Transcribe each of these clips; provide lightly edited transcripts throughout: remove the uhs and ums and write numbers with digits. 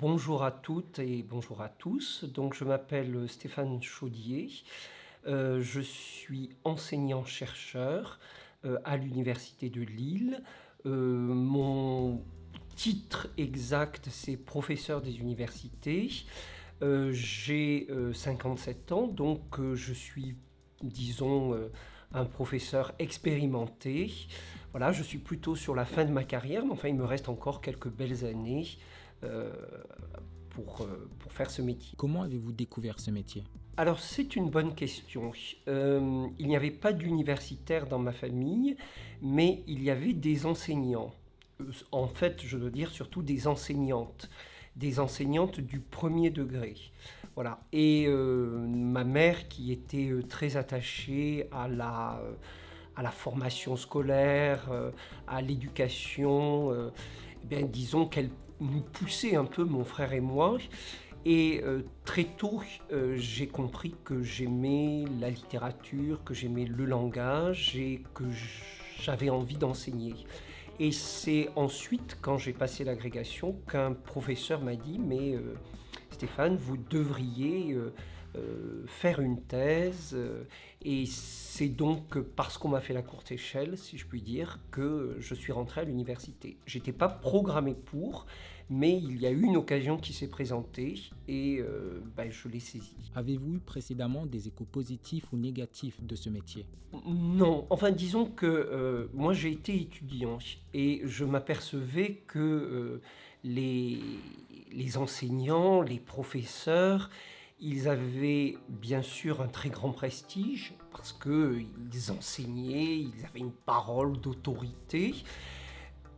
Bonjour à toutes et bonjour à tous. Donc, je m'appelle Stéphane Chaudier. Je suis enseignant-chercheur à l'Université de Lille. Mon titre exact, c'est professeur des universités. J'ai 57 ans, donc je suis, disons, un professeur expérimenté. Voilà, je suis plutôt sur la fin de ma carrière, mais enfin, il me reste encore quelques belles années euh, pour faire ce métier. Comment avez-vous découvert ce métier? Alors, c'est une bonne question. Il n'y avait pas d'universitaire dans ma famille, mais il y avait des enseignants. En fait, je dois dire surtout des enseignantes du premier degré. Voilà. Et ma mère, qui était très attachée à la formation scolaire, à l'éducation, eh bien, disons qu'elle nous poussait un peu, mon frère et moi. Et très tôt, j'ai compris que j'aimais la littérature, que j'aimais le langage et que j'avais envie d'enseigner. Et c'est ensuite, quand j'ai passé l'agrégation, qu'un professeur m'a dit, mais Stéphane, vous devriez faire une thèse. Et c'est donc parce qu'on m'a fait la courte échelle, si je puis dire, que je suis rentré à l'université. J'étais pas programmé pour, mais il y a eu une occasion qui s'est présentée et je l'ai saisie. Avez-vous eu précédemment des échos positifs ou négatifs de ce métier? Non, enfin disons que moi j'ai été étudiant et je m'apercevais que les enseignants, les professeurs, ils avaient bien sûr un très grand prestige parce qu'ils enseignaient, ils avaient une parole d'autorité.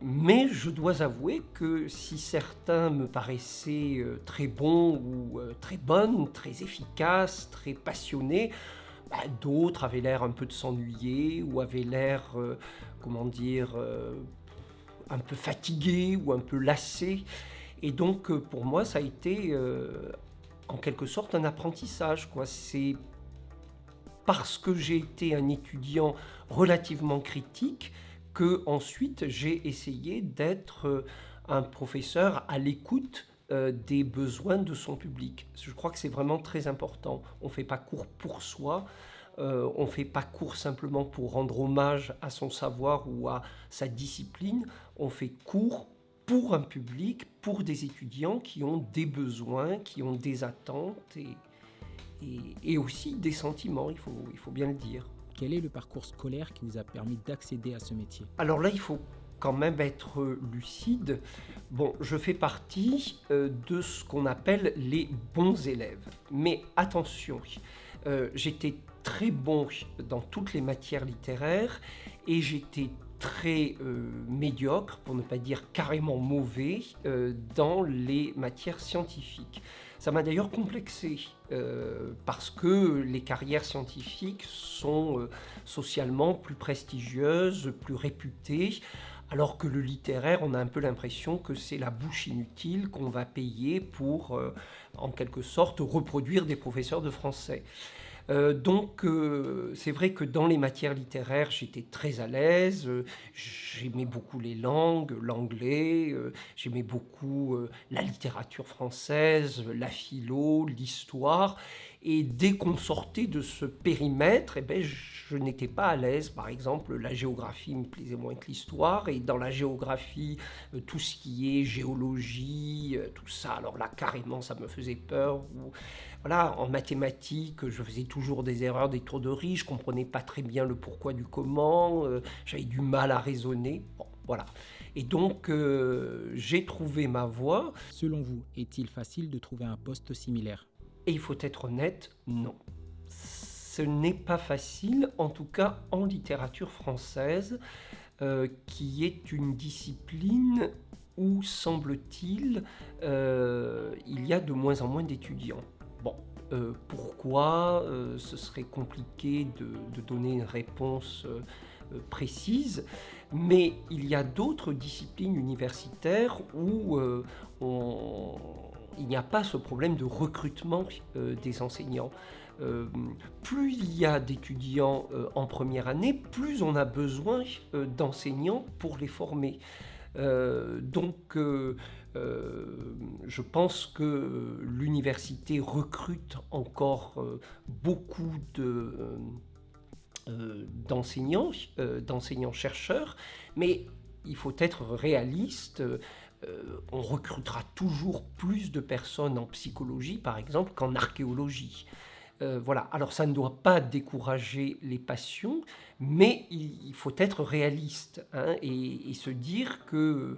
Mais je dois avouer que si certains me paraissaient très bons ou très bonnes, très efficaces, très passionnés, d'autres avaient l'air un peu de s'ennuyer ou avaient l'air, un peu fatigués ou un peu lassés. Et donc pour moi, ça a été en quelque sorte un apprentissage, quoi. C'est parce que j'ai été un étudiant relativement critique que ensuite j'ai essayé d'être un professeur à l'écoute des besoins de son public. Je crois que c'est vraiment très important. On ne fait pas cours pour soi, on ne fait pas cours simplement pour rendre hommage à son savoir ou à sa discipline, on fait cours pour un public, pour des étudiants qui ont des besoins, qui ont des attentes et aussi des sentiments, il faut bien le dire. Quel est le parcours scolaire qui vous a permis d'accéder à ce métier? Alors là, il faut quand même être lucide. Bon, je fais partie de ce qu'on appelle les bons élèves. Mais attention, j'étais très bon dans toutes les matières littéraires et j'étais très médiocre, pour ne pas dire carrément mauvais, dans les matières scientifiques. Ça m'a d'ailleurs complexé, parce que les carrières scientifiques sont socialement plus prestigieuses, plus réputées, alors que le littéraire, on a un peu l'impression que c'est la bouche inutile qu'on va payer pour, en quelque sorte, reproduire des professeurs de français. C'est vrai que dans les matières littéraires, j'étais très à l'aise, j'aimais beaucoup les langues, l'anglais, j'aimais beaucoup la littérature française, la philo, l'histoire. Et dès qu'on sortait de ce périmètre, je n'étais pas à l'aise. Par exemple, la géographie me plaisait moins que l'histoire. Et dans la géographie, tout ce qui est géologie, tout ça, alors là, carrément, ça me faisait peur. Voilà, en mathématiques, je faisais toujours des erreurs, des tours de riz, je comprenais pas très bien le pourquoi du comment, j'avais du mal à raisonner. Bon, voilà. Et donc, j'ai trouvé ma voie. Selon vous, est-il facile de trouver un poste similaire? Et il faut être honnête, non. Ce n'est pas facile, en tout cas en littérature française, qui est une discipline où, semble-t-il, il y a de moins en moins d'étudiants. Bon, pourquoi ce serait compliqué de donner une réponse précise, mais il y a d'autres disciplines universitaires où il n'y a pas ce problème de recrutement des enseignants. Plus il y a d'étudiants en première année, plus on a besoin d'enseignants pour les former. Je pense que l'université recrute encore beaucoup d'enseignants-chercheurs, mais il faut être réaliste. On recrutera toujours plus de personnes en psychologie, par exemple, qu'en archéologie. Voilà. Alors ça ne doit pas décourager les passions, mais il faut être réaliste, hein, et se dire que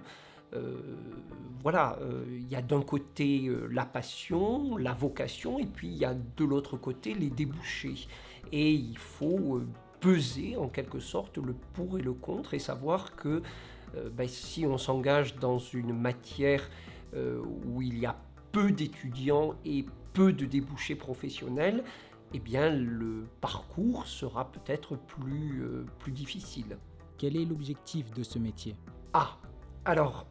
il y a d'un côté la passion, la vocation, et puis il y a de l'autre côté les débouchés. Et il faut peser en quelque sorte le pour et le contre et savoir que si on s'engage dans une matière où il y a peu d'étudiants et peu de débouchés professionnels, eh bien le parcours sera peut-être plus difficile. Quel est l'objectif de ce métier? Ah, alors,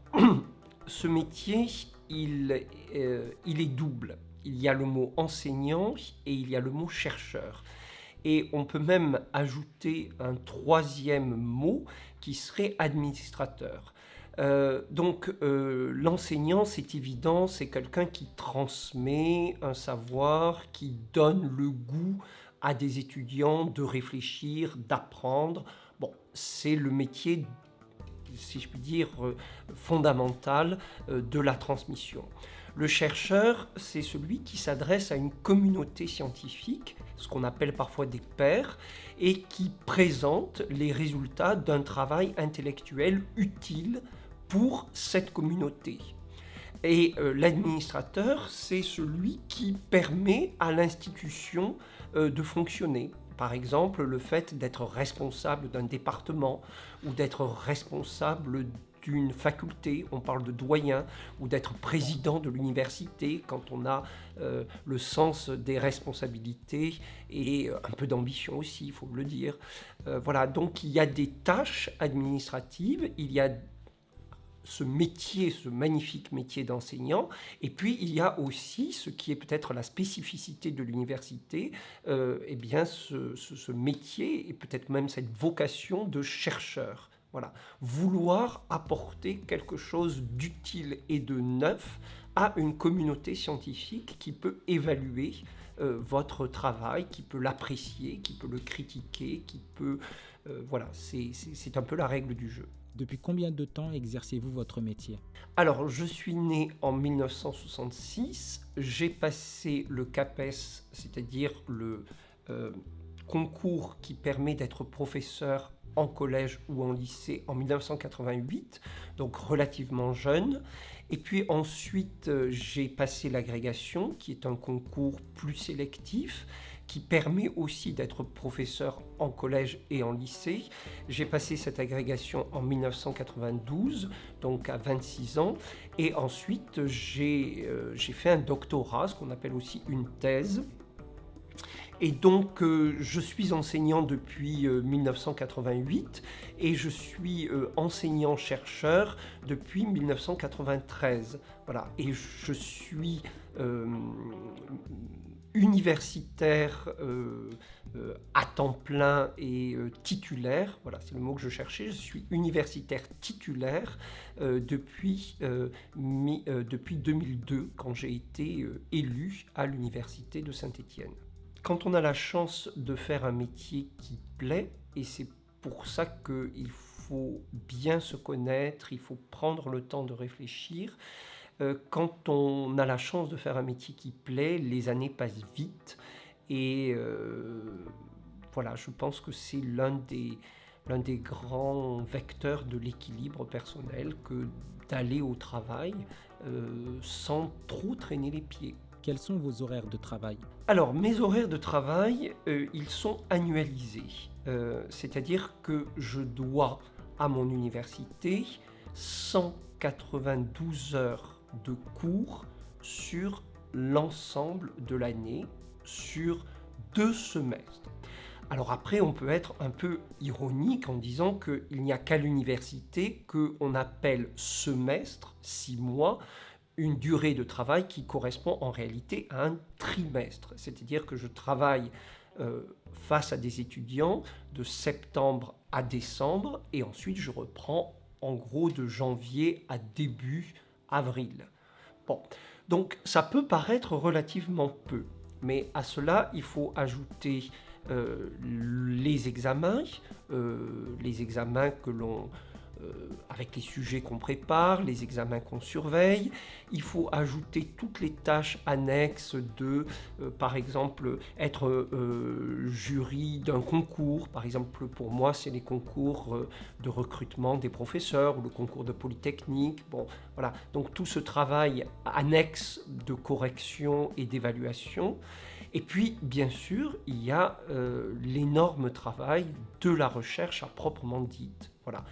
ce métier, il est double. Il y a le mot enseignant et il y a le mot chercheur. Et on peut même ajouter un troisième mot qui serait administrateur. L'enseignant, c'est évident, c'est quelqu'un qui transmet un savoir, qui donne le goût à des étudiants de réfléchir, d'apprendre. Bon, c'est le métier, si je puis dire, fondamental de la transmission. Le chercheur, c'est celui qui s'adresse à une communauté scientifique, ce qu'on appelle parfois des pairs, et qui présente les résultats d'un travail intellectuel utile pour cette communauté. Et l'administrateur, c'est celui qui permet à l'institution de fonctionner. Par exemple, le fait d'être responsable d'un département ou d'être responsable d'une faculté, on parle de doyen, ou d'être président de l'université quand on a le sens des responsabilités et un peu d'ambition aussi, il faut le dire. Voilà, donc il y a des tâches administratives, il y a ce métier, ce magnifique métier d'enseignant, et puis il y a aussi ce qui est peut-être la spécificité de l'université, ce métier et peut-être même cette vocation de chercheur. Voilà, vouloir apporter quelque chose d'utile et de neuf à une communauté scientifique qui peut évaluer votre travail, qui peut l'apprécier, qui peut le critiquer, qui peut... c'est un peu la règle du jeu. Depuis combien de temps exercez-vous votre métier? Alors, je suis né en 1966, j'ai passé le CAPES, c'est-à-dire le concours qui permet d'être professeur en collège ou en lycée en 1988, donc relativement jeune. Et puis ensuite, j'ai passé l'agrégation, qui est un concours plus sélectif, qui permet aussi d'être professeur en collège et en lycée. J'ai passé cette agrégation en 1992, donc à 26 ans. Et ensuite, j'ai fait un doctorat, ce qu'on appelle aussi une thèse. Et donc, je suis enseignant depuis 1988 et je suis enseignant-chercheur depuis 1993. Voilà. Et je suis universitaire à temps plein et titulaire. Voilà, c'est le mot que je cherchais. Je suis universitaire titulaire depuis 2002, quand j'ai été élu à l'université de Saint-Étienne. Quand on a la chance de faire un métier qui plaît, et c'est pour ça qu'il faut bien se connaître, il faut prendre le temps de réfléchir, quand on a la chance de faire un métier qui plaît, les années passent vite, et je pense que c'est l'un des grands vecteurs de l'équilibre personnel que d'aller au travail sans trop traîner les pieds. Quels sont vos horaires de travail? Alors, mes horaires de travail, ils sont annualisés. C'est-à-dire que je dois à mon université 192 heures de cours sur l'ensemble de l'année, sur 2 semestres. Alors après, on peut être un peu ironique en disant qu'il n'y a qu'à l'université qu'on appelle semestre, 6 mois, une durée de travail qui correspond en réalité à un trimestre. C'est-à-dire que je travaille face à des étudiants de septembre à décembre et ensuite je reprends en gros de janvier à début avril. Bon, donc ça peut paraître relativement peu, mais à cela, il faut ajouter les examens que l'on avec les sujets qu'on prépare, les examens qu'on surveille. Il faut ajouter toutes les tâches annexes de, par exemple, être jury d'un concours. Par exemple, pour moi, c'est les concours de recrutement des professeurs ou le concours de Polytechnique. Bon, voilà. Donc tout ce travail annexe de correction et d'évaluation. Et puis, bien sûr, il y a l'énorme travail de la recherche à proprement dite. Voilà.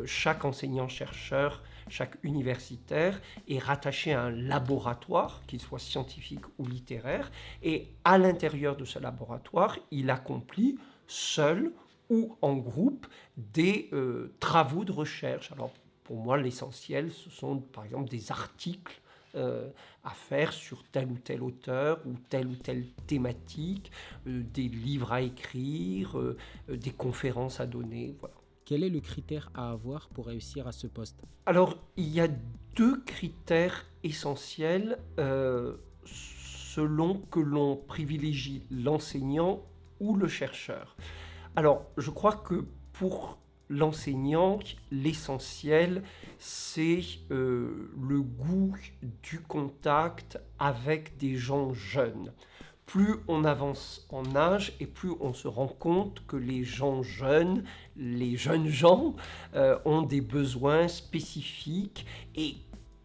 Chaque enseignant-chercheur, chaque universitaire est rattaché à un laboratoire, qu'il soit scientifique ou littéraire, et à l'intérieur de ce laboratoire, il accomplit seul ou en groupe des travaux de recherche. Alors, pour moi, l'essentiel, ce sont par exemple des articles à faire sur tel ou tel auteur ou telle thématique, des livres à écrire, des conférences à donner, voilà. Quel est le critère à avoir pour réussir à ce poste? Alors, il y a deux critères essentiels selon que l'on privilégie l'enseignant ou le chercheur. Alors, je crois que pour l'enseignant, l'essentiel, c'est le goût du contact avec des gens jeunes. Plus on avance en âge et plus on se rend compte que les gens jeunes, les jeunes gens, ont des besoins spécifiques et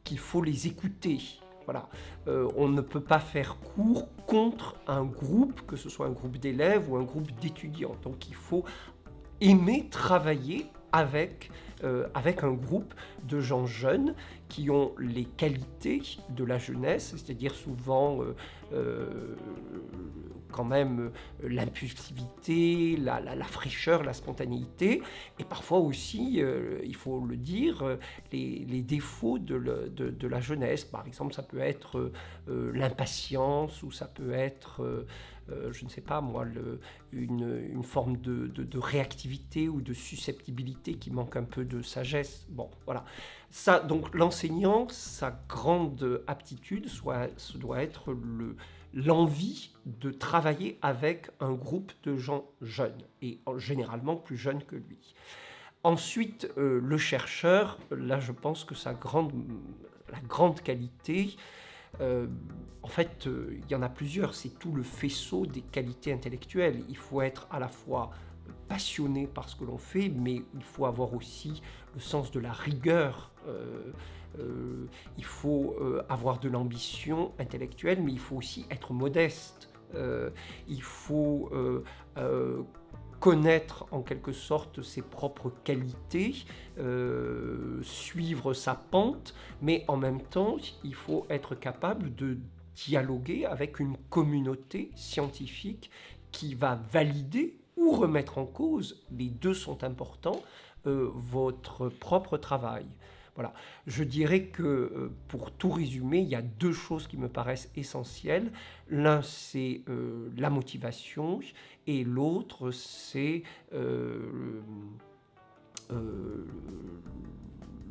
qu'il faut les écouter. Voilà. On ne peut pas faire cours contre un groupe, que ce soit un groupe d'élèves ou un groupe d'étudiants. Donc il faut aimer travailler avec un groupe de gens jeunes qui ont les qualités de la jeunesse, c'est-à-dire souvent quand même l'impulsivité, la fraîcheur, la spontanéité, et parfois aussi, il faut le dire, les défauts de la jeunesse. Par exemple, ça peut être l'impatience, ou ça peut être, je ne sais pas moi, une forme de réactivité ou de susceptibilité qui manque un peu de sagesse. Bon, voilà. Ça, donc l'enseignant, sa grande aptitude, ce doit être l'envie de travailler avec un groupe de gens jeunes, et généralement plus jeunes que lui. Ensuite, le chercheur, là je pense que la grande qualité, en fait, il y en a plusieurs, c'est tout le faisceau des qualités intellectuelles. Il faut être à la fois passionné par ce que l'on fait, mais il faut avoir aussi le sens de la rigueur. Il faut avoir de l'ambition intellectuelle, mais il faut aussi être modeste. Il faut connaître en quelque sorte ses propres qualités, suivre sa pente, mais en même temps, il faut être capable de dialoguer avec une communauté scientifique qui va valider ou remettre en cause, les deux sont importants, votre propre travail. Voilà. Je dirais que pour tout résumer, il y a deux choses qui me paraissent essentielles. L'un, c'est la motivation, et l'autre, c'est le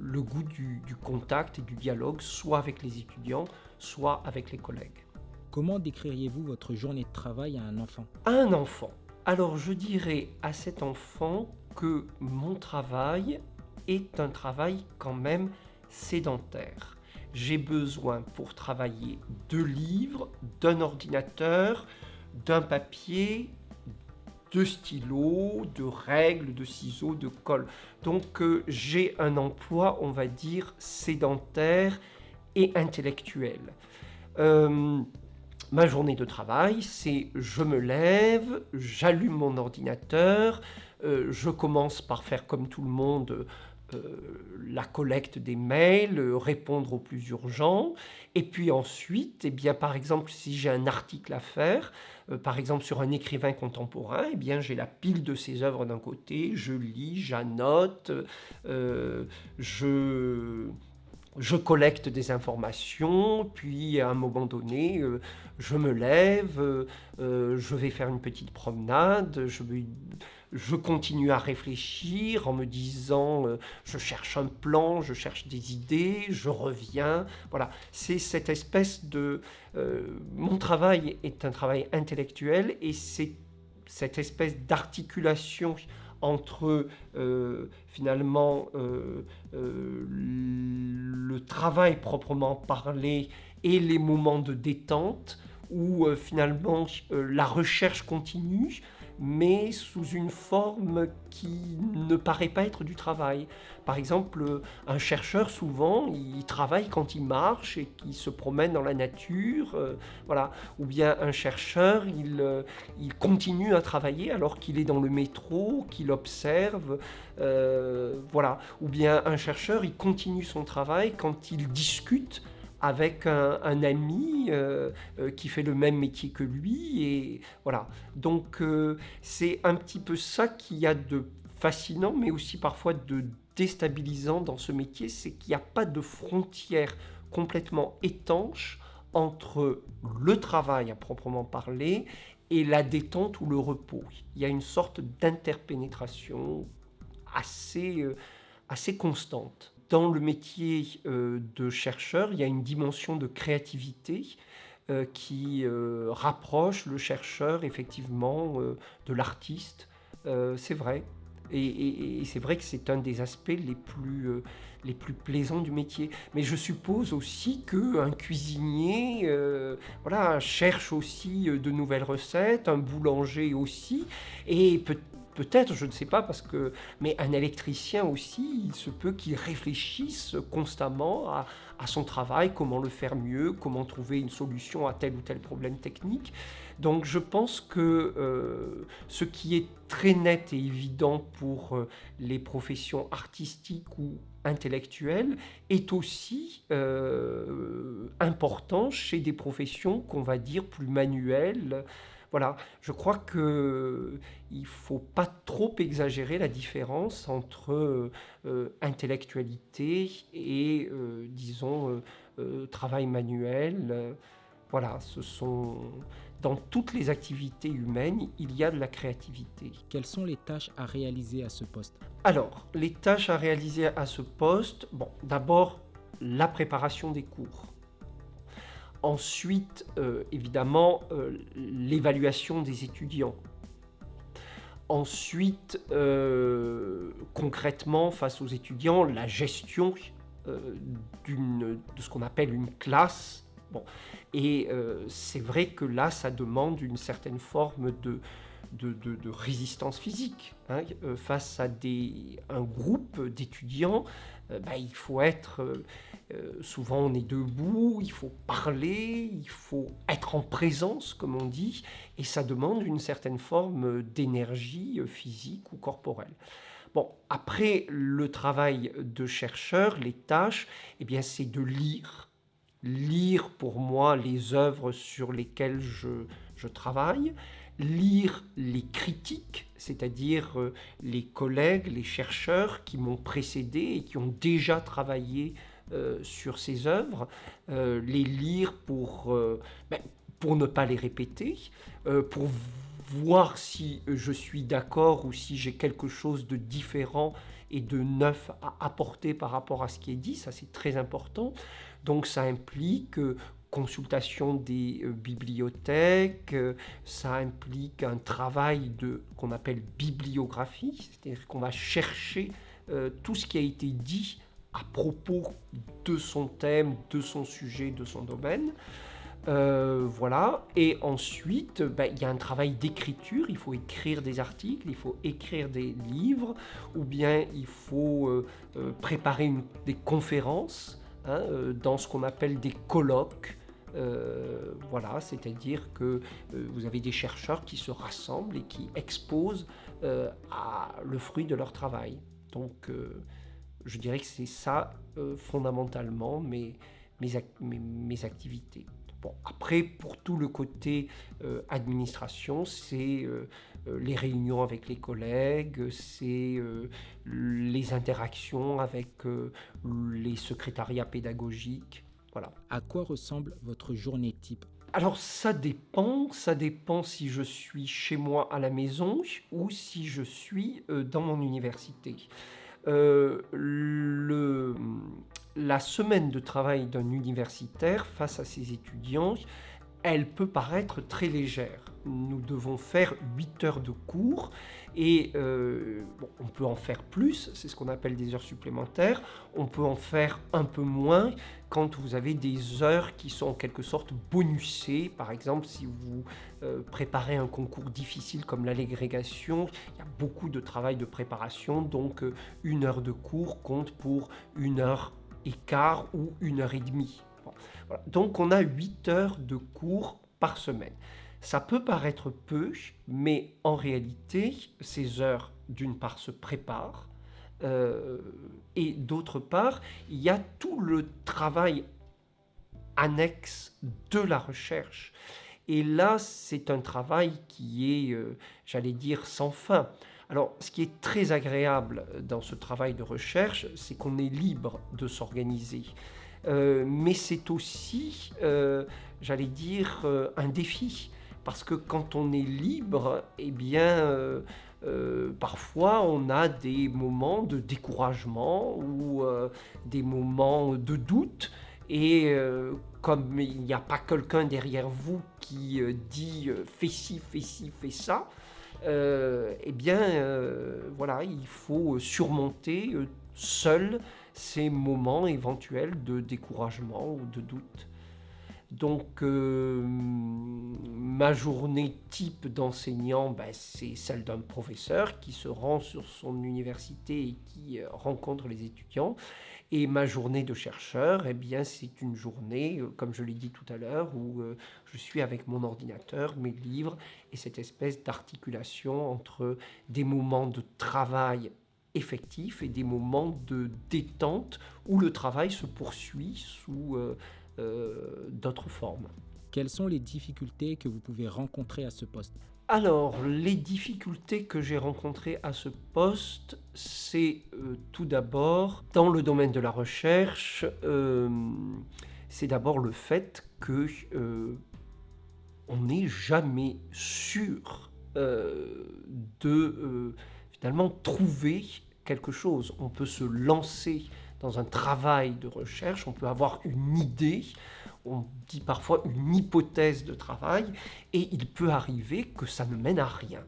goût du contact et du dialogue, soit avec les étudiants, soit avec les collègues. Comment décririez-vous votre journée de travail à un enfant? À un enfant. Alors je dirais à cet enfant que mon travail est un travail quand même sédentaire. J'ai besoin pour travailler de livres, d'un ordinateur, d'un papier, de stylos, de règles, de ciseaux, de colle. Donc j'ai un emploi, on va dire, sédentaire et intellectuel. Ma journée de travail, c'est je me lève, j'allume mon ordinateur, je commence par faire comme tout le monde la collecte des mails, répondre aux plus urgents, et puis ensuite, eh bien, par exemple, si j'ai un article à faire, par exemple sur un écrivain contemporain, eh bien, j'ai la pile de ses œuvres d'un côté, je lis, j'annote, je Je collecte des informations, puis à un moment donné, je me lève, je vais faire une petite promenade, je continue à réfléchir en me disant, je cherche un plan, je cherche des idées, je reviens. Voilà, c'est cette espèce de... mon travail est un travail intellectuel et c'est cette espèce d'articulation entre finalement le travail proprement parlé et les moments de détente où finalement la recherche continue mais sous une forme qui ne paraît pas être du travail. Par exemple, un chercheur, souvent, il travaille quand il marche et qu'il se promène dans la nature, voilà. Ou bien un chercheur, il continue à travailler alors qu'il est dans le métro, qu'il observe, voilà. Ou bien un chercheur, il continue son travail quand il discute avec un ami qui fait le même métier que lui. Et voilà. Donc c'est un petit peu ça qu'il y a de fascinant, mais aussi parfois de déstabilisant dans ce métier, c'est qu'il n'y a pas de frontière complètement étanche entre le travail à proprement parler et la détente ou le repos. Il y a une sorte d'interpénétration assez constante. Dans le métier de chercheur, il y a une dimension de créativité qui rapproche le chercheur effectivement de l'artiste. C'est vrai. Et c'est vrai que c'est un des aspects les plus plaisants du métier. Mais je suppose aussi qu'un cuisinier voilà, cherche aussi de nouvelles recettes, un boulanger aussi, et peut-être, je ne sais pas, mais un électricien aussi, il se peut qu'il réfléchisse constamment à son travail, comment le faire mieux, comment trouver une solution à tel ou tel problème technique. Donc je pense que ce qui est très net et évident pour les professions artistiques ou intellectuelles est aussi important chez des professions qu'on va dire plus manuelles. Voilà, je crois qu'il ne faut pas trop exagérer la différence entre intellectualité et, disons, travail manuel. Voilà, dans toutes les activités humaines, il y a de la créativité. Quelles sont les tâches à réaliser à ce poste? Alors, les tâches à réaliser à ce poste, bon, d'abord, la préparation des cours. Ensuite, évidemment, l'évaluation des étudiants. Ensuite, concrètement, face aux étudiants, la gestion de ce qu'on appelle une classe. Bon. Et c'est vrai que là, ça demande une certaine forme de résistance physique. Hein. Face à un groupe d'étudiants, il faut être... souvent on est debout, il faut parler, il faut être en présence, comme on dit, et ça demande une certaine forme d'énergie physique ou corporelle. Bon, après le travail de chercheur, les tâches, eh bien, c'est de lire. Lire pour moi les œuvres sur lesquelles je travaille, lire les critiques, c'est-à-dire les collègues, les chercheurs qui m'ont précédé et qui ont déjà travaillé sur ces œuvres, les lire pour ne pas les répéter, pour voir si je suis d'accord ou si j'ai quelque chose de différent et de neuf à apporter par rapport à ce qui est dit, ça c'est très important. Donc ça implique consultation des bibliothèques, ça implique un travail qu'on appelle bibliographie, c'est-à-dire qu'on va chercher tout ce qui a été dit à propos de son thème, de son sujet, de son domaine. Voilà. Et ensuite, il y a un travail d'écriture. Il faut écrire des articles, il faut écrire des livres, ou bien il faut préparer des conférences dans ce qu'on appelle des colloques. Voilà, c'est-à-dire que vous avez des chercheurs qui se rassemblent et qui exposent le fruit de leur travail. Donc, je dirais que c'est ça fondamentalement mes activités. Bon, après, pour tout le côté administration, c'est les réunions avec les collègues, c'est les interactions avec les secrétariats pédagogiques. Voilà. À quoi ressemble votre journée type? Alors ça dépend si je suis chez moi à la maison ou si je suis dans mon université. Euh, le- la semaine de travail d'un universitaire face à ses étudiants, elle peut paraître très légère. Nous devons faire 8 heures de cours et bon, on peut en faire plus, c'est ce qu'on appelle des heures supplémentaires. On peut en faire un peu moins quand vous avez des heures qui sont en quelque sorte bonusées. Par exemple, si vous préparez un concours difficile comme l'agrégation, il y a beaucoup de travail de préparation, donc 1 heure de cours compte pour 1 heure et quart ou 1 heure et demie. Bon, voilà. Donc on a 8 heures de cours par semaine. Ça peut paraître peu, mais en réalité, ces heures, d'une part, se préparent, et d'autre part, il y a tout le travail annexe de la recherche. Et là, c'est un travail qui est, j'allais dire, sans fin. Alors, ce qui est très agréable dans ce travail de recherche, c'est qu'on est libre de s'organiser. Mais c'est aussi, j'allais dire, un défi. Parce que quand on est libre, eh bien, parfois on a des moments de découragement ou des moments de doute. Et comme il n'y a pas quelqu'un derrière vous qui dit fais ci, fais ci, fais ça, eh bien, voilà, il faut surmonter seul ces moments éventuels de découragement ou de doute. Donc, ma journée type d'enseignant, ben, c'est celle d'un professeur qui se rend sur son université et qui rencontre les étudiants. Et ma journée de chercheur, eh bien, c'est une journée, comme je l'ai dit tout à l'heure, où je suis avec mon ordinateur, mes livres, et cette espèce d'articulation entre des moments de travail effectif et des moments de détente où le travail se poursuit sous d'autres formes. Quelles sont les difficultés que vous pouvez rencontrer à ce poste? Alors, les difficultés que j'ai rencontrées à ce poste, c'est tout d'abord, dans le domaine de la recherche, c'est d'abord le fait que on n'est jamais sûr de finalement trouver quelque chose. On peut se lancer dans un travail de recherche, on peut avoir une idée, on dit parfois une hypothèse de travail, et il peut arriver que ça ne mène à rien.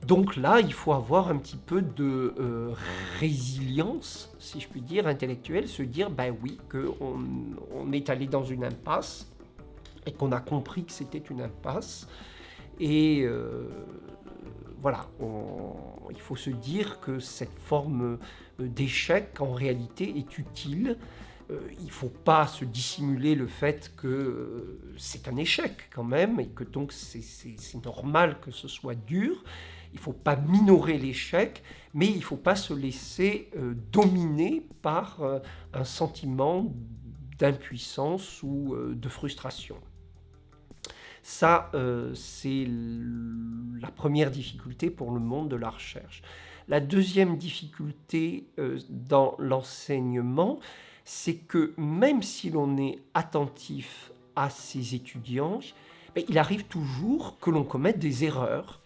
Donc là, il faut avoir un petit peu de résilience, si je puis dire, intellectuelle, se dire, ben oui, qu'on est allé dans une impasse, et qu'on a compris que c'était une impasse, et voilà, il faut se dire que cette forme d'échec, en réalité, est utile. Il ne faut pas se dissimuler le fait que c'est un échec quand même, et que donc c'est normal que ce soit dur. Il ne faut pas minorer l'échec, mais il ne faut pas se laisser dominer par un sentiment d'impuissance ou de frustration. Ça, c'est la première difficulté pour le monde de la recherche. La deuxième difficulté dans l'enseignement, c'est que même si l'on est attentif à ses étudiants, il arrive toujours que l'on commette des erreurs.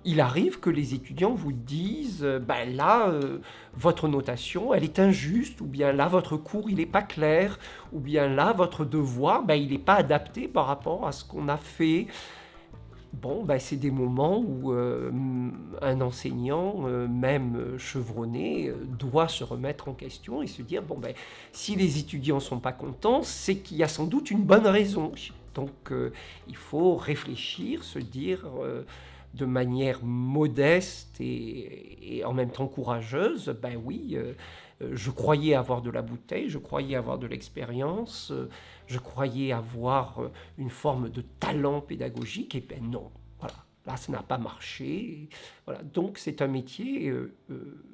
Il arrive que les étudiants vous disent là, votre notation, elle est injuste, ou bien là, votre cours, il n'est pas clair, ou bien là, votre devoir, il n'est pas adapté par rapport à ce qu'on a fait. Bon, c'est des moments où un enseignant, même chevronné, doit se remettre en question et se dire, si les étudiants ne sont pas contents, c'est qu'il y a sans doute une bonne raison. Donc, il faut réfléchir, se dire de manière modeste et en même temps courageuse, oui, je croyais avoir de la bouteille, je croyais avoir de l'expérience, je croyais avoir une forme de talent pédagogique, et non. Voilà. là, ça n'a pas marché. Et voilà. Donc, c'est un métier,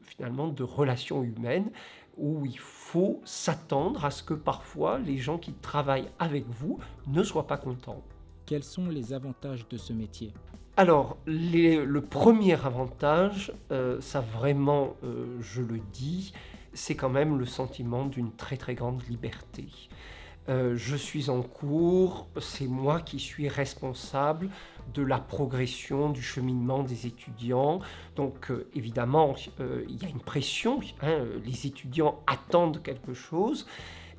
finalement, de relations humaines où il faut s'attendre à ce que parfois les gens qui travaillent avec vous ne soient pas contents. Quels sont les avantages de ce métier? Alors, le premier avantage, ça vraiment, je le dis, c'est quand même le sentiment d'une très très grande liberté. Je suis en cours, c'est moi qui suis responsable de la progression, du cheminement des étudiants. Donc évidemment, il y a une pression, hein, les étudiants attendent quelque chose,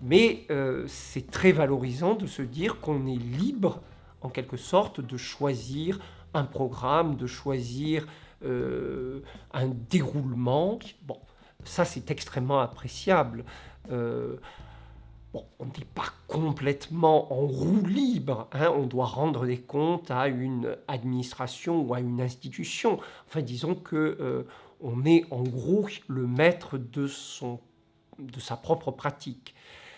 mais c'est très valorisant de se dire qu'on est libre, en quelque sorte, de choisir un programme, de choisir un déroulement. Bon, ça c'est extrêmement appréciable. Euh, Bon, on n'est pas complètement en roue libre, hein, on doit rendre des comptes à une administration ou à une institution. Enfin, disons que on est en gros le maître de sa propre pratique.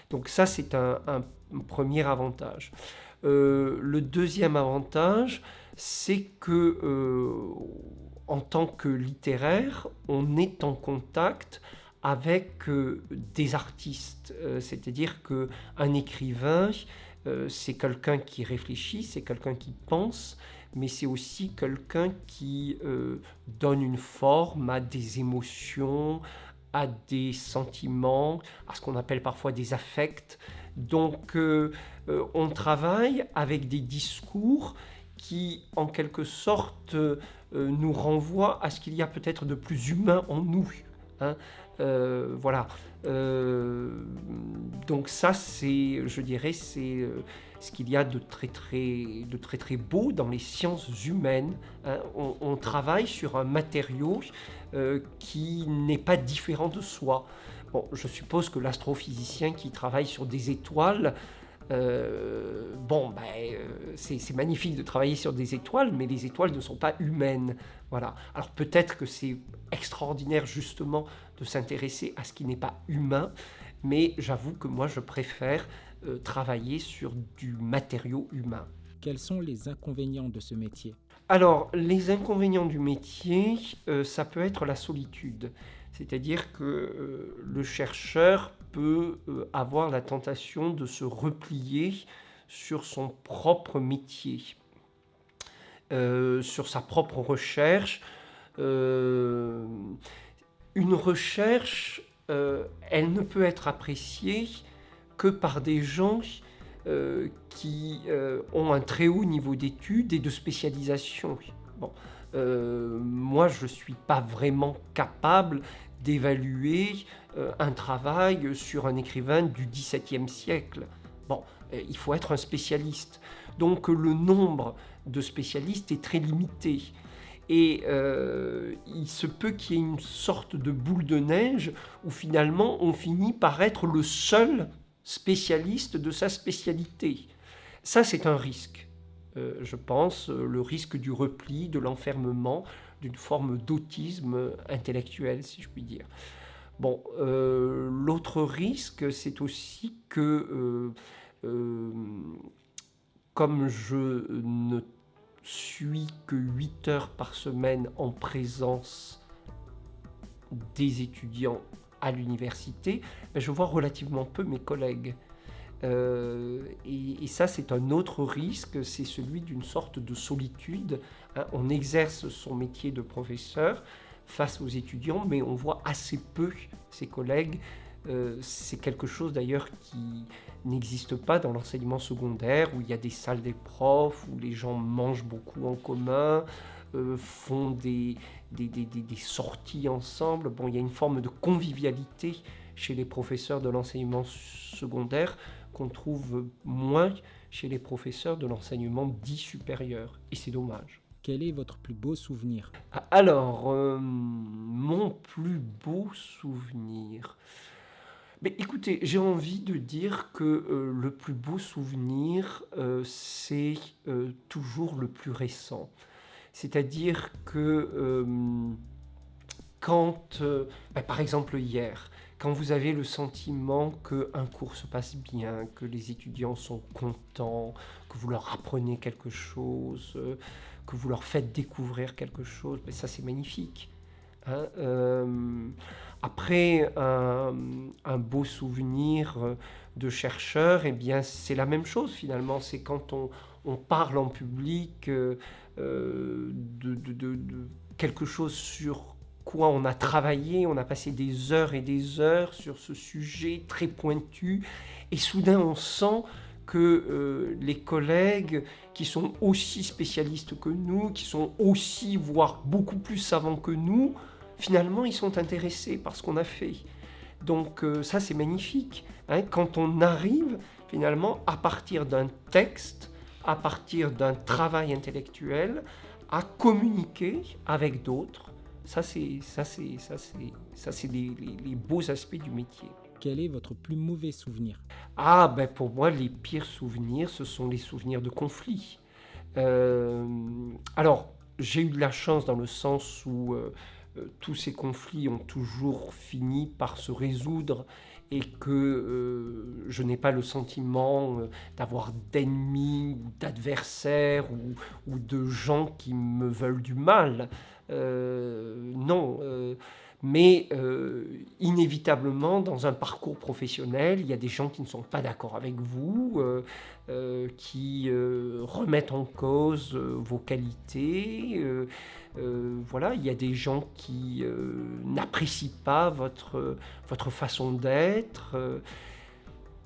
Donc ça, c'est un premier avantage. Le deuxième avantage, c'est que en tant que littéraire, on est en contact avec des artistes. C'est-à-dire qu'un écrivain, c'est quelqu'un qui réfléchit, c'est quelqu'un qui pense, mais c'est aussi quelqu'un qui donne une forme à des émotions, à des sentiments, à ce qu'on appelle parfois des affects. Donc on travaille avec des discours qui, en quelque sorte, nous renvoient à ce qu'il y a peut-être de plus humain en nous. Hein. Voilà. Donc ça, c'est, je dirais, c'est ce qu'il y a de très très beau dans les sciences humaines. Hein. On travaille sur un matériau qui n'est pas différent de soi. Bon, je suppose que l'astrophysicien qui travaille sur des étoiles, c'est magnifique de travailler sur des étoiles, mais les étoiles ne sont pas humaines. Voilà. Alors peut-être que c'est extraordinaire justement de s'intéresser à ce qui n'est pas humain, mais j'avoue que moi je préfère travailler sur du matériau humain. Quels sont les inconvénients de ce métier? Alors, les inconvénients du métier, ça peut être la solitude. C'est-à-dire que le chercheur peut avoir la tentation de se replier sur son propre métier, sur sa propre recherche. Euh, une recherche, elle ne peut être appréciée que par des gens qui ont un très haut niveau d'études et de spécialisation. Bon, moi, je ne suis pas vraiment capable d'évaluer un travail sur un écrivain du XVIIe siècle. Bon, il faut être un spécialiste. Donc le nombre de spécialistes est très limité. Et il se peut qu'il y ait une sorte de boule de neige où finalement on finit par être le seul spécialiste de sa spécialité. Ça, c'est un risque, je pense, le risque du repli, de l'enfermement, d'une forme d'autisme intellectuel, si je puis dire. Bon, l'autre risque, c'est aussi que, comme je ne suis que 8 heures par semaine en présence des étudiants à l'université, je vois relativement peu mes collègues. Et ça, c'est un autre risque, c'est celui d'une sorte de solitude. Hein. On exerce son métier de professeur face aux étudiants, mais on voit assez peu ses collègues. C'est quelque chose d'ailleurs qui n'existe pas dans l'enseignement secondaire, où il y a des salles des profs, où les gens mangent beaucoup en commun, font des sorties ensemble. Bon, il y a une forme de convivialité chez les professeurs de l'enseignement secondaire qu'on trouve moins chez les professeurs de l'enseignement dit supérieur. Et c'est dommage. Quel est votre plus beau souvenir? Alors, mon plus beau souvenir... Mais écoutez, j'ai envie de dire que le plus beau souvenir, c'est toujours le plus récent. C'est-à-dire que quand, par exemple hier, quand vous avez le sentiment qu'un cours se passe bien, que les étudiants sont contents, que vous leur apprenez quelque chose, que vous leur faites découvrir quelque chose, ben ça c'est magnifique. Hein. Après, un beau souvenir de chercheur, eh bien, c'est la même chose finalement. C'est quand on parle en public de quelque chose sur quoi on a travaillé, on a passé des heures et des heures sur ce sujet très pointu, et soudain on sent que les collègues qui sont aussi spécialistes que nous, qui sont aussi, voire beaucoup plus savants que nous, finalement ils sont intéressés par ce qu'on a fait. Donc ça c'est magnifique, hein, quand on arrive finalement à partir d'un texte, à partir d'un travail intellectuel, à communiquer avec d'autres. Ça c'est les beaux aspects du métier. Quel est votre plus mauvais souvenir? Ah, ben pour moi, les pires souvenirs, ce sont les souvenirs de conflits. Alors, j'ai eu de la chance dans le sens où tous ces conflits ont toujours fini par se résoudre et que je n'ai pas le sentiment d'avoir d'ennemis ou d'adversaires ou de gens qui me veulent du mal. Non. Mais inévitablement, dans un parcours professionnel, il y a des gens qui ne sont pas d'accord avec vous, qui remettent en cause vos qualités. Voilà, il y a des gens qui n'apprécient pas votre façon d'être.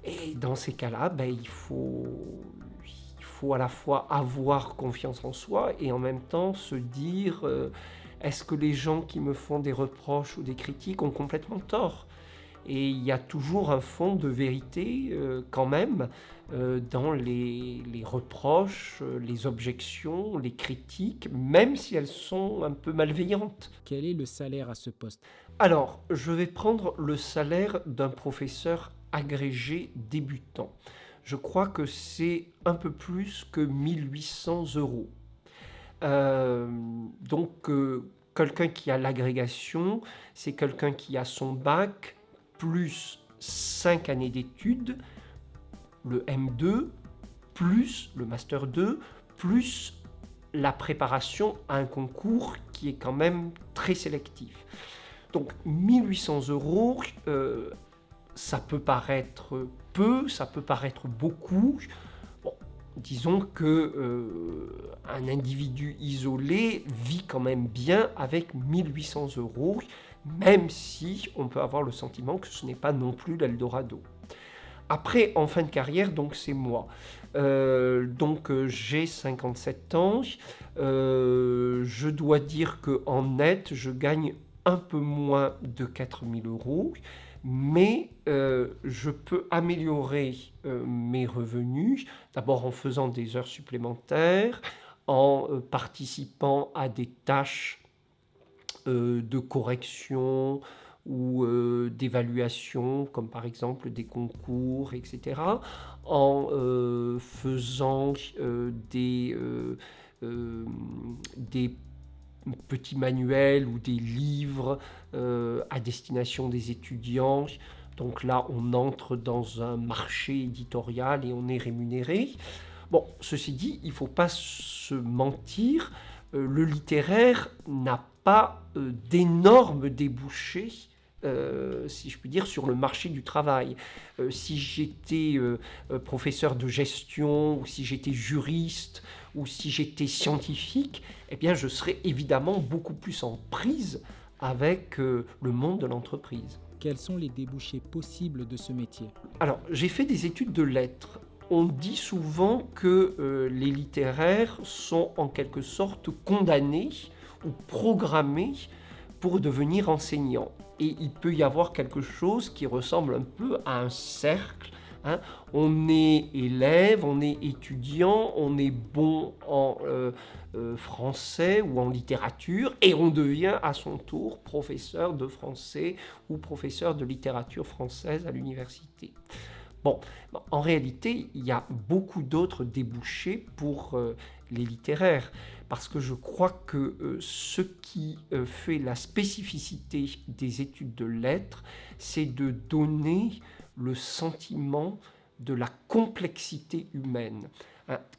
Et dans ces cas-là, ben, il faut à la fois avoir confiance en soi et en même temps se dire est-ce que les gens qui me font des reproches ou des critiques ont complètement tort? Et il y a toujours un fond de vérité quand même dans les reproches, les objections, les critiques, même si elles sont un peu malveillantes. Quel est le salaire à ce poste? Alors, je vais prendre le salaire d'un professeur agrégé débutant. Je crois que c'est un peu plus que 1800 euros. Donc, quelqu'un qui a l'agrégation, c'est quelqu'un qui a son bac, plus 5 années d'études, le M2, plus le Master 2, plus la préparation à un concours qui est quand même très sélectif. Donc 1800 euros, ça peut paraître peu, ça peut paraître beaucoup. Bon, disons que un individu isolé vit quand même bien avec 1800 euros, même si on peut avoir le sentiment que ce n'est pas non plus l'Eldorado. Après, en fin de carrière, donc c'est moi. J'ai 57 ans. Je dois dire qu'en net, je gagne un peu moins de 4000 euros, mais je peux améliorer mes revenus, d'abord en faisant des heures supplémentaires, en participant à des tâches de correction ou d'évaluation, comme par exemple des concours, etc., en faisant des petits manuels ou des livres à destination des étudiants. Donc là, on entre dans un marché éditorial et on est rémunéré. Bon, ceci dit, il ne faut pas se mentir, le littéraire n'a pas d'énormes débouchés, si je puis dire, sur le marché du travail. Si j'étais professeur de gestion, ou si j'étais juriste, ou si j'étais scientifique, eh bien je serais évidemment beaucoup plus en prise avec le monde de l'entreprise. Quels sont les débouchés possibles de ce métier? Alors, j'ai fait des études de lettres. On dit souvent que les littéraires sont en quelque sorte condamnés ou programmés pour devenir enseignants. Et il peut y avoir quelque chose qui ressemble un peu à un cercle. Hein. On est élève, on est étudiant, on est bon en français ou en littérature et on devient à son tour professeur de français ou professeur de littérature française à l'université. Bon, en réalité, il y a beaucoup d'autres débouchés pour les littéraires, parce que je crois que ce qui fait la spécificité des études de lettres, c'est de donner le sentiment de la complexité humaine.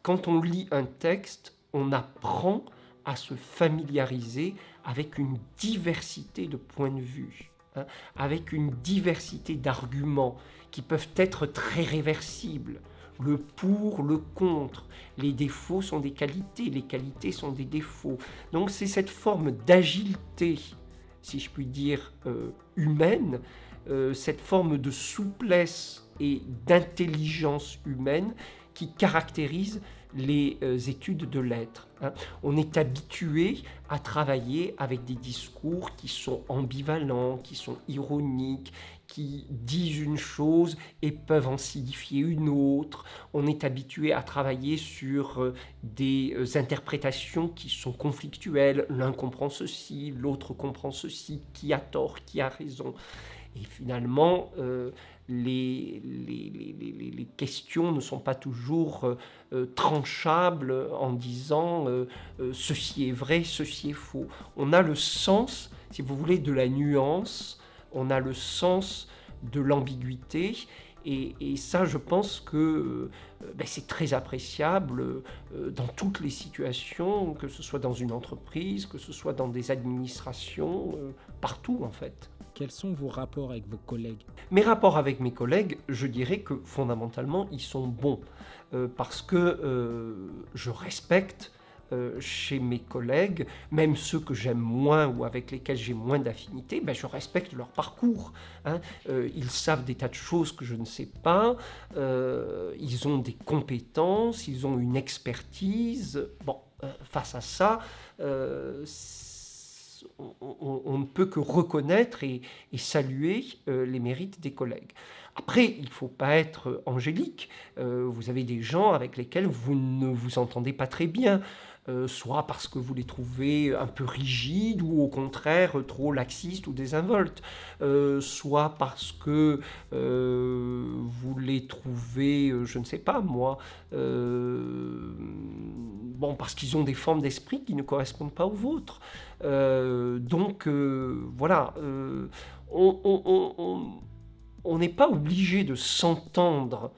Quand on lit un texte, on apprend à se familiariser avec une diversité de points de vue, hein, avec une diversité d'arguments qui peuvent être très réversibles. Le pour, le contre, les défauts sont des qualités, les qualités sont des défauts. Donc c'est cette forme d'agilité, si je puis dire, humaine, cette forme de souplesse et d'intelligence humaine qui caractérise les études de l'être. Hein. On est habitué à travailler avec des discours qui sont ambivalents, qui sont ironiques, qui disent une chose et peuvent en signifier une autre. On est habitué à travailler sur des interprétations qui sont conflictuelles. L'un comprend ceci, l'autre comprend ceci, qui a tort, qui a raison. Et finalement, les questions ne sont pas toujours tranchables en disant ceci est vrai, ceci est faux. On a le sens, si vous voulez, de la nuance, on a le sens de l'ambiguïté. Et ça, je pense que c'est très appréciable dans toutes les situations, que ce soit dans une entreprise, que ce soit dans des administrations, partout en fait. Quels sont vos rapports avec vos collègues? Mes rapports avec mes collègues, je dirais que fondamentalement, ils sont bons parce que je respecte chez mes collègues, même ceux que j'aime moins ou avec lesquels j'ai moins d'affinité, je respecte leur parcours. Hein. Ils savent des tas de choses que je ne sais pas, ils ont des compétences, ils ont une expertise. Bon, face à ça, on ne peut que reconnaître et saluer les mérites des collègues. Après, il ne faut pas être angélique. Vous avez des gens avec lesquels vous ne vous entendez pas très bien, soit parce que vous les trouvez un peu rigides ou au contraire trop laxistes ou désinvoltes, soit parce que vous les trouvez, je ne sais pas moi, parce qu'ils ont des formes d'esprit qui ne correspondent pas aux vôtres. Voilà, on n'est pas obligé de s'entendre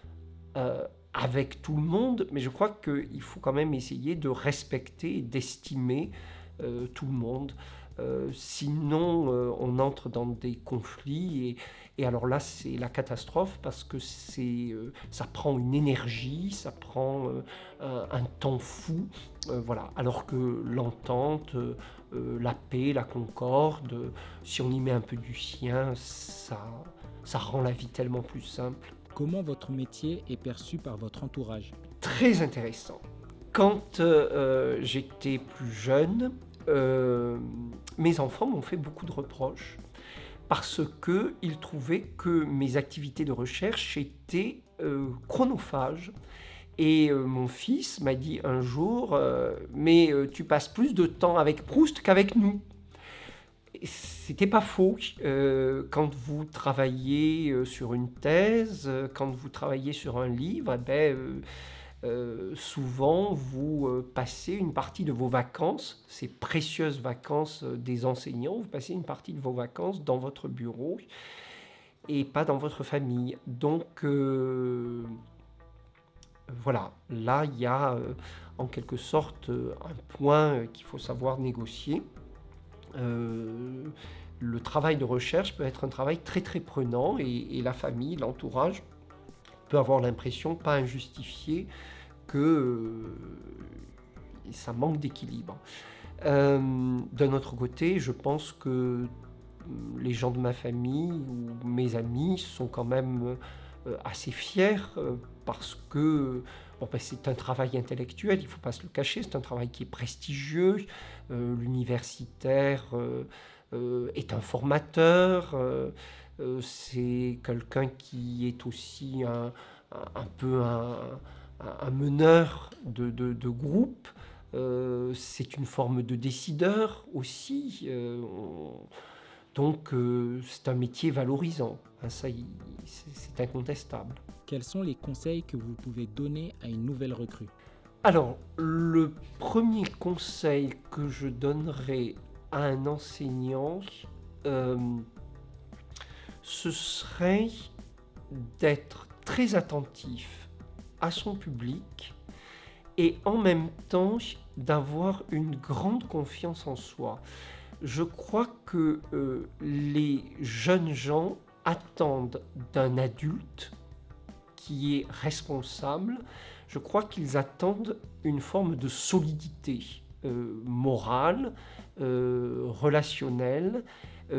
avec tout le monde, mais je crois qu'il faut quand même essayer de respecter et d'estimer tout le monde. Sinon, on entre dans des conflits et alors là, c'est la catastrophe parce que ça prend une énergie, ça prend un temps fou. Voilà. Alors que l'entente, la paix, la concorde, si on y met un peu du sien, ça rend la vie tellement plus simple. Comment votre métier est perçu par votre entourage? Très intéressant. Quand j'étais plus jeune, mes enfants m'ont fait beaucoup de reproches parce qu'ils trouvaient que mes activités de recherche étaient chronophages. Et mon fils m'a dit un jour mais tu passes plus de temps avec Proust qu'avec nous. C'était pas faux. Quand vous travaillez sur une thèse, quand vous travaillez sur un livre, souvent vous passez une partie de vos vacances, ces précieuses vacances des enseignants, vous passez une partie de vos vacances dans votre bureau et pas dans votre famille. Donc voilà, là il y a en quelque sorte un point qu'il faut savoir négocier. Le travail de recherche peut être un travail très très prenant et la famille, l'entourage peut avoir l'impression, pas injustifiée, que ça manque d'équilibre. D'un autre côté, je pense que les gens de ma famille ou mes amis sont quand même assez fiers parce que c'est un travail intellectuel, il ne faut pas se le cacher, c'est un travail qui est prestigieux. L'universitaire est un formateur, c'est quelqu'un qui est aussi un peu un meneur de groupe, c'est une forme de décideur aussi. Donc c'est un métier valorisant, hein, ça c'est incontestable. Quels sont les conseils que vous pouvez donner à une nouvelle recrue? Alors, le premier conseil que je donnerais à un enseignant, ce serait d'être très attentif à son public et en même temps d'avoir une grande confiance en soi. Je crois que les jeunes gens attendent d'un adulte qui est responsable, je crois qu'ils attendent une forme de solidité morale, relationnelle.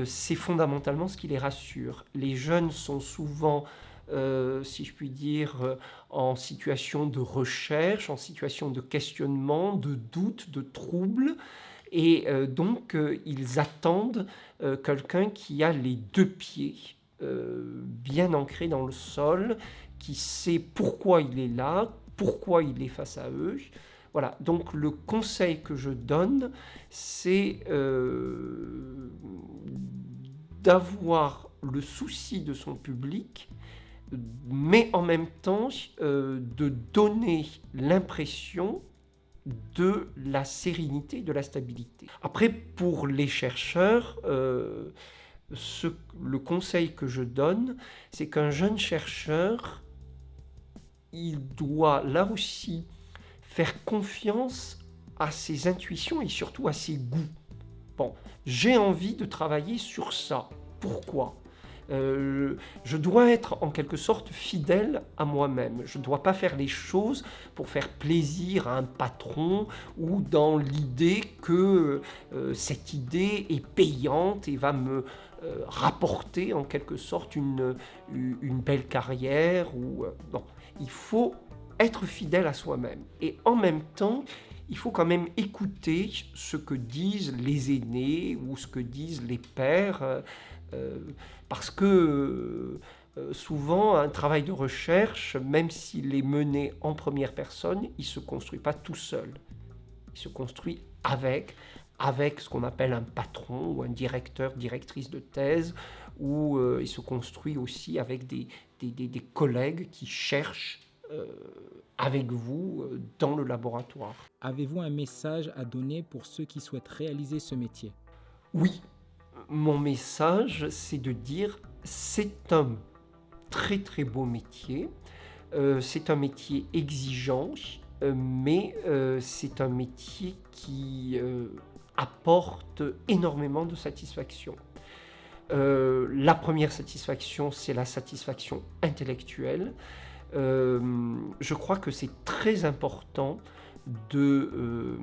C'est fondamentalement ce qui les rassure. Les jeunes sont souvent, si je puis dire, en situation de recherche, en situation de questionnement, de doute, de trouble. Et donc, ils attendent quelqu'un qui a les deux pieds bien ancrés dans le sol, qui sait pourquoi il est là, pourquoi il est face à eux. Voilà, donc le conseil que je donne, c'est d'avoir le souci de son public, mais en même temps de donner l'impression de la sérénité, de la stabilité. Après, pour les chercheurs, le conseil que je donne, c'est qu'un jeune chercheur, il doit là aussi faire confiance à ses intuitions et surtout à ses goûts. Bon, j'ai envie de travailler sur ça. Pourquoi ? Je dois être en quelque sorte fidèle à moi-même. Je ne dois pas faire les choses pour faire plaisir à un patron ou dans l'idée que cette idée est payante et va me rapporter en quelque sorte une belle carrière. Non, il faut être fidèle à soi-même. Et en même temps, il faut quand même écouter ce que disent les aînés ou ce que disent les pères, parce que souvent, un travail de recherche, même s'il est mené en première personne, il ne se construit pas tout seul. Il se construit avec ce qu'on appelle un patron ou un directeur, directrice de thèse, ou il se construit aussi avec des collègues qui cherchent avec vous dans le laboratoire. Avez-vous un message à donner pour ceux qui souhaitent réaliser ce métier ? Oui, mon message, c'est de dire c'est un très très beau métier, c'est un métier exigeant, mais c'est un métier qui apporte énormément de satisfaction. La première satisfaction, c'est la satisfaction intellectuelle. Je crois que c'est très important de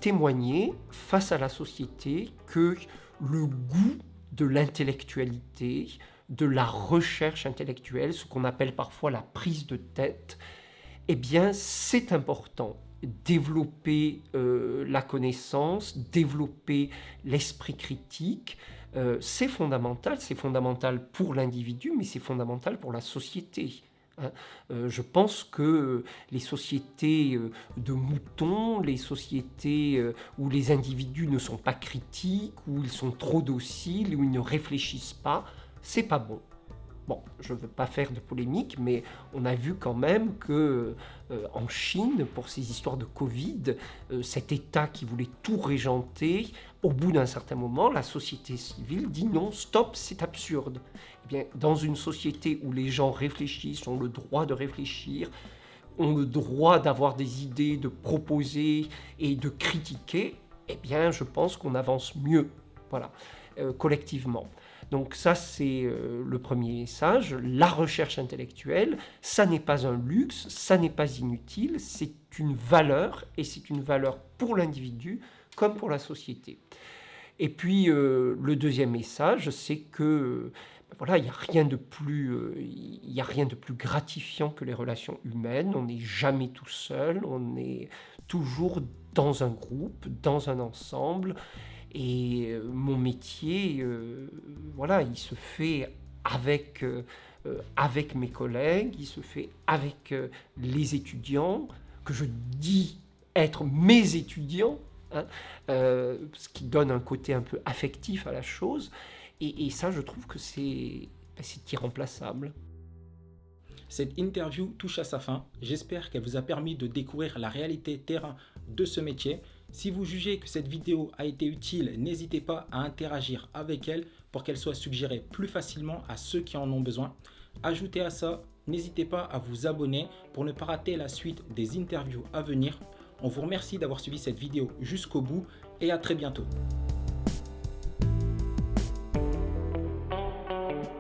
témoigner face à la société que le goût de l'intellectualité, de la recherche intellectuelle, ce qu'on appelle parfois la prise de tête, eh bien c'est important. Développer la connaissance, développer l'esprit critique, c'est fondamental pour l'individu, mais c'est fondamental pour la société. Je pense que les sociétés de moutons, les sociétés où les individus ne sont pas critiques, où ils sont trop dociles, où ils ne réfléchissent pas, c'est pas bon. Bon, je ne veux pas faire de polémique, mais on a vu quand même que en Chine, pour ces histoires de Covid, cet État qui voulait tout régenter, au bout d'un certain moment, la société civile dit non, stop, c'est absurde. Eh bien, dans une société où les gens réfléchissent, ont le droit de réfléchir, ont le droit d'avoir des idées, de proposer et de critiquer, eh bien, je pense qu'on avance mieux, voilà, collectivement. Donc ça, c'est le premier message. La recherche intellectuelle, ça n'est pas un luxe, ça n'est pas inutile, c'est une valeur, et c'est une valeur pour l'individu comme pour la société. Et puis, le deuxième message, c'est que voilà, il n'y a rien de plus gratifiant que les relations humaines. On n'est jamais tout seul, on est toujours dans un groupe, dans un ensemble. Et mon métier, voilà, il se fait avec mes collègues, il se fait avec les étudiants, que je dis être mes étudiants, hein, ce qui donne un côté un peu affectif à la chose. Et ça, je trouve que c'est irremplaçable. Cette interview touche à sa fin. J'espère qu'elle vous a permis de découvrir la réalité terrain de ce métier. Si vous jugez que cette vidéo a été utile, n'hésitez pas à interagir avec elle pour qu'elle soit suggérée plus facilement à ceux qui en ont besoin. Ajoutez à ça, n'hésitez pas à vous abonner pour ne pas rater la suite des interviews à venir. On vous remercie d'avoir suivi cette vidéo jusqu'au bout et à très bientôt.